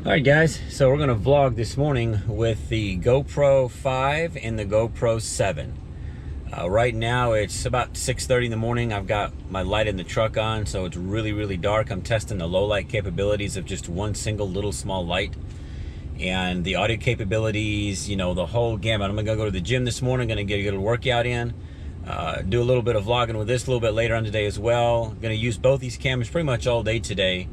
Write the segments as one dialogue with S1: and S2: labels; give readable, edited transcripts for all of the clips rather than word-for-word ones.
S1: Alright guys, so we're going to vlog this morning with the GoPro 5 and the GoPro 7. Right now it's about 6:30 in the morning. I've got my light in the truck on, so it's really dark. I'm testing the low light capabilities of just one single little small light. And the audio capabilities, you know, the whole gamut. I'm going to go to the gym this morning, going to get a little workout in. Do a little bit of vlogging with this a little bit later on today as well. Going to use both these cameras pretty much all day today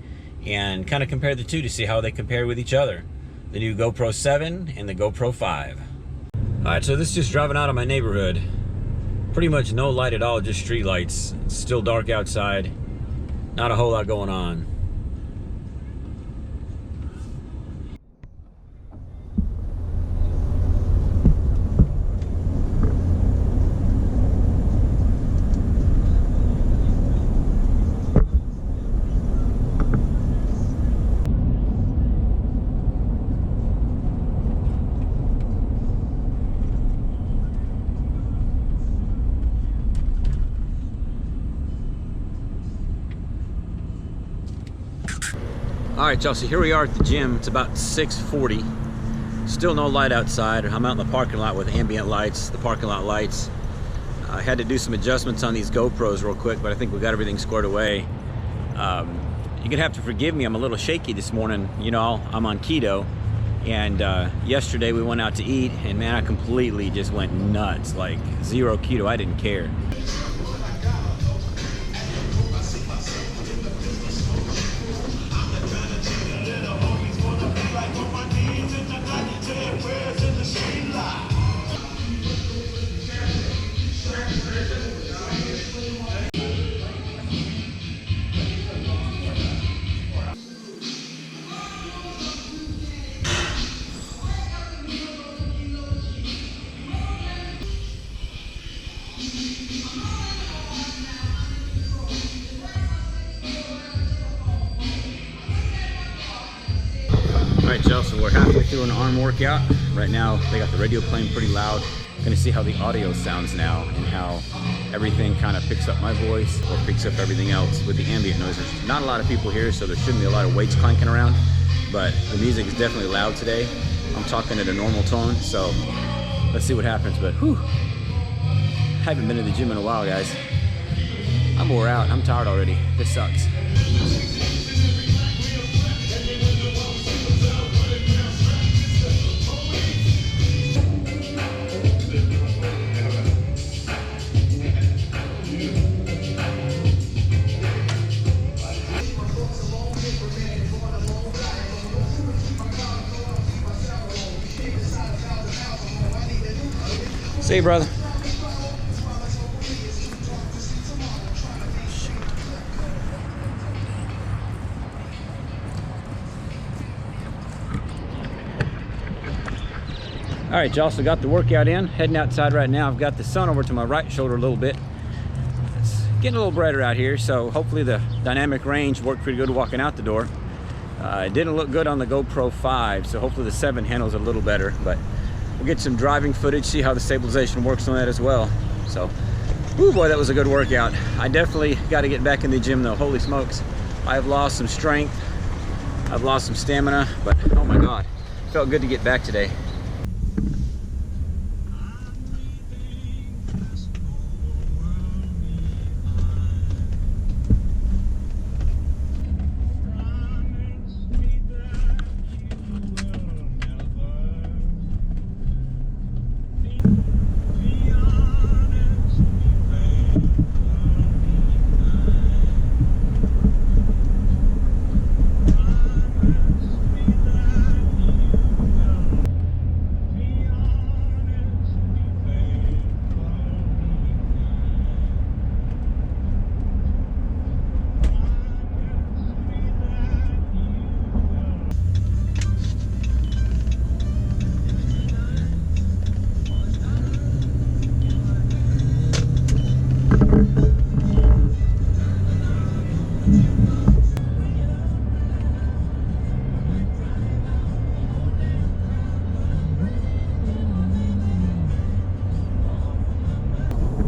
S1: and kind of compare the two to see how they compare with each other. The new GoPro 7 and the GoPro 5. Alright, so this is just driving out of my neighborhood. Pretty much no light at all, just street lights. It's still dark outside. Not a whole lot going on. Alright y'all, so here we are at the gym. It's about 6:40. Still no light outside. I'm out in the parking lot with ambient lights, the parking lot lights. I had to do some adjustments on these GoPros real quick, but I think we got everything squared away. You're gonna have to forgive me, I'm a little shaky this morning. You know, I'm on keto, and yesterday we went out to eat, and man, I completely just went nuts. Like zero keto, I didn't care. Alright y'all, so we're halfway through an arm workout. Right now they got the radio playing pretty loud. Gonna see how the audio sounds now and how everything kind of picks up my voice or picks up everything else with the ambient noise. There's not a lot of people here, so there shouldn't be a lot of weights clanking around, but the music is definitely loud today. I'm talking at a normal tone, so let's see what happens. But whew, haven't been to the gym in a while, guys. I'm wore out, I'm tired already. This sucks. See you, brother. All right, y'all, so got the workout in. Heading outside right now. I've got the sun over to my right shoulder a little bit. It's getting a little brighter out here, so hopefully the dynamic range worked pretty good walking out the door. It didn't look good on the GoPro 5, so hopefully the 7 handles a little better, but we'll get some driving footage, see how the stabilization works on that as well. So, whoo boy, that was a good workout. I definitely got to get back in the gym though. Holy smokes. I've lost some strength. I've lost some stamina, but oh my God, felt good to get back today.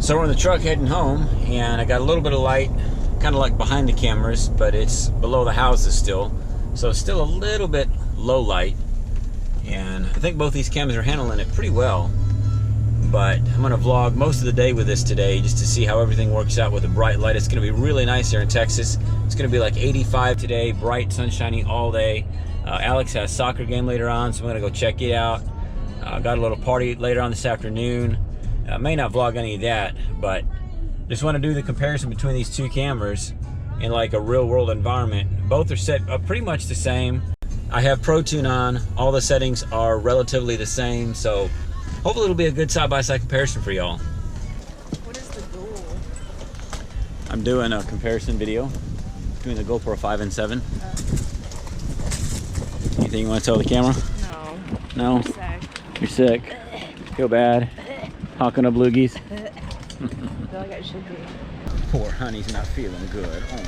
S1: So we're in the truck heading home, and I got a little bit of light, kind of like behind the cameras, but it's below the houses still. So it's still a little bit low light, and I think both these cameras are handling it pretty well. But I'm gonna vlog most of the day with this today just to see how everything works out with the bright light. It's gonna be really nice here in Texas. It's gonna be like 85 today, bright, sunshiny all day. Alex has a soccer game later on, so I'm gonna go check it out. Got a little party later on this afternoon. May not vlog any of that, but just want to do the comparison between these two cameras in like a real world environment. Both are set up pretty much the same. I have Pro Tune on. All the settings are relatively the same, so hopefully it'll be a good side-by-side comparison for y'all.
S2: What is the goal?
S1: I'm doing a comparison video between the GoPro 5 and 7. Anything you want to tell the camera?
S2: No.
S1: No?
S2: I'm sick.
S1: You're sick? Feel bad? Hawking up loogies?
S2: I feel like I should be.
S1: Poor honey's not feeling good. Oh,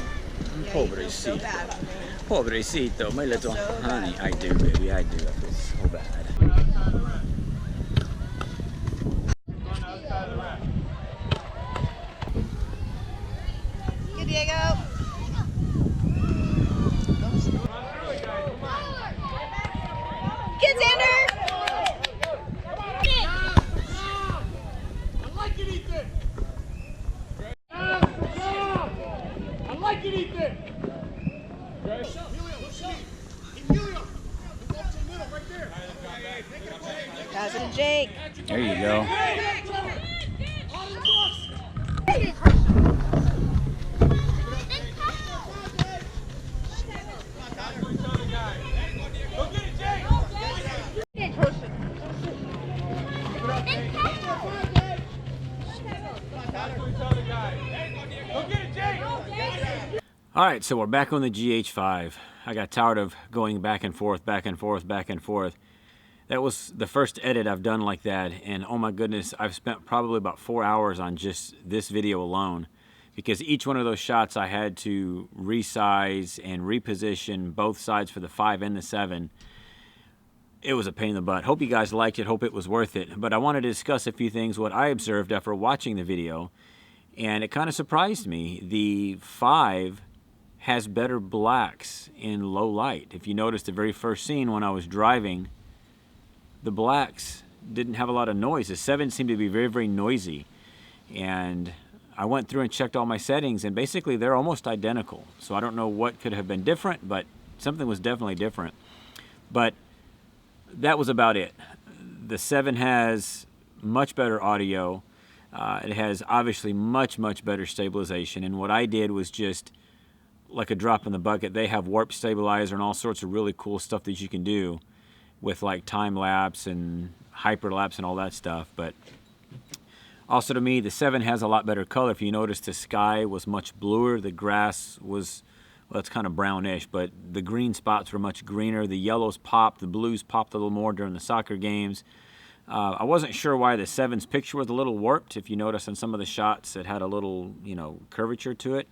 S2: Yeah,
S1: pobrecito.
S2: so bad for me.
S1: Pobrecito, my little
S2: So
S1: honey.
S2: bad.
S1: I do, baby, I do. I feel so bad.
S2: Good, Diego. Get Xander.
S3: I like it, Ethan! I like it, Ethan!
S2: Pass it to Jake.
S1: There you go. All right, so we're back on the GH5. I got tired of going back and forth, back and forth, back and forth. That was the first edit I've done like that, and oh my goodness, I've spent probably about 4 hours on just this video alone, because each one of those shots I had to resize and reposition both sides for the 5 and the 7. It was a pain in the butt. Hope you guys liked it, hope it was worth it. But I wanted to discuss a few things, what I observed after watching the video, and it kind of surprised me. The 5 has better blacks in low light. If you notice the very first scene when I was driving, the blacks didn't have a lot of noise. The 7 seemed to be very, very noisy. And I went through and checked all my settings, and basically they're almost identical. So I don't know what could have been different, but something was definitely different. But that was about it. The 7 has much better audio. It has obviously much, much better stabilization. And what I did was just like a drop in the bucket. They have warp stabilizer and all sorts of really cool stuff that you can do with like time lapse and hyperlapse and all that stuff. But also to me, the 7 has a lot better color. If you notice, the sky was much bluer. The grass was, well, it's kind of brownish, but the green spots were much greener. The yellows popped, the blues popped a little more during the soccer games. I wasn't sure why the 7's picture was a little warped. If you notice on some of the shots, it had a little, curvature to it.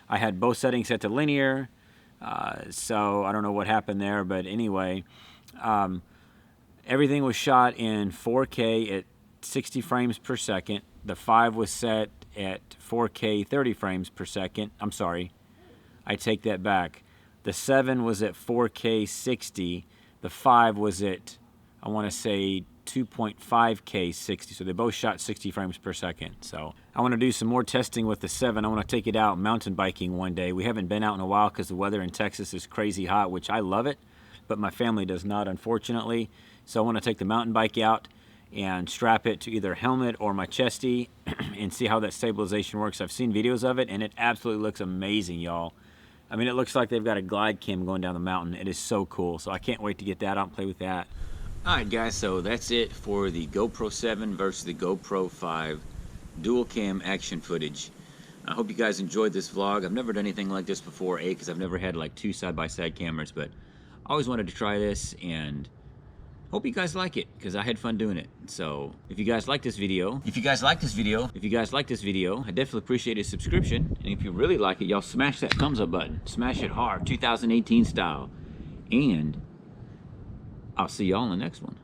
S1: I had both settings set to linear, so I don't know what happened there, but anyway, everything was shot in 4K at 60 frames per second. The 5 was set at 4K 30 frames per second. I'm sorry, I take that back. The 7 was at 4K 60. The 5 was at, I want to say, 2.5K 60, so they both shot 60 frames per second. So I want to do some more testing with the 7. I want to take it out mountain biking one day. We haven't been out in a while because the weather in Texas is crazy hot, which I love it, but my family does not, unfortunately. So I want to take the mountain bike out and strap it to either a helmet or my chesty and see how that stabilization works. I've seen videos of it, and it absolutely looks amazing, y'all. I mean, it looks like they've got a glide cam going down the mountain. It is so cool, so I can't wait to get that out and play with that. Alright guys, so that's it for the GoPro 7 versus the GoPro 5 dual cam action footage. I hope you guys enjoyed this vlog. I've never done anything like this before, because I've never had like 2 side-by-side cameras, but I always wanted to try this, and hope you guys like it, because I had fun doing it. So if you guys like this video, I definitely appreciate a subscription, and if you really like it, y'all smash that thumbs up button. Smash it hard, 2018 style. And I'll see y'all in the next one.